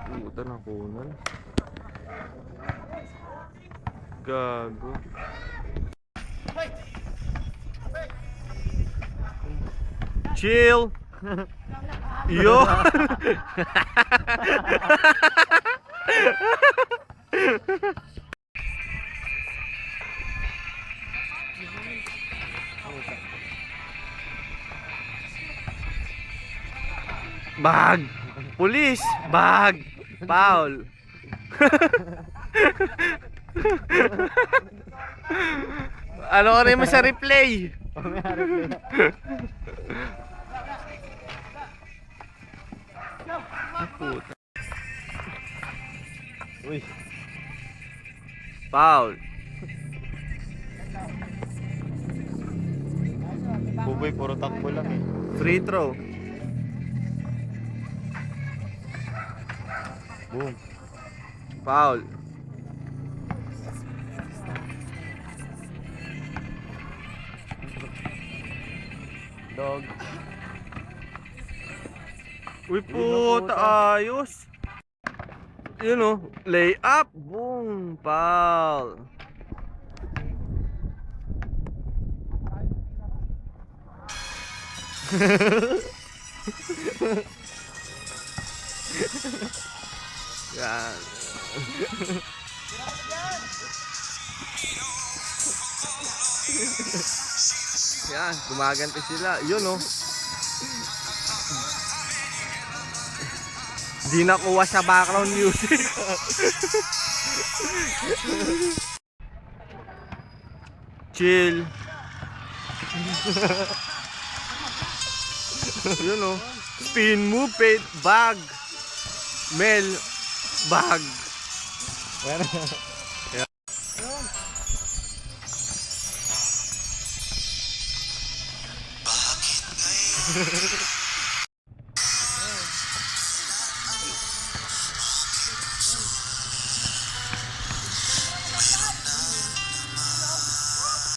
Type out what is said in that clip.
Puta na kunan. Gago. Chill. Yo. Bag. Pulis. Bag. Foul. Ano ka rin mo sa replay? Puta. Uy. Foul. Buboy, puro takbo lang eh. Free throw. Boom. Foul. Dog. Uy puta, ayos. Yun o, lay up. Boom. Foul. Yan. Yan, gumaganti sila. Yun o. Di nakuha sa background music. Chill. Yun o. Spin move, paint, bag. Mel, bag. Bakit ngayon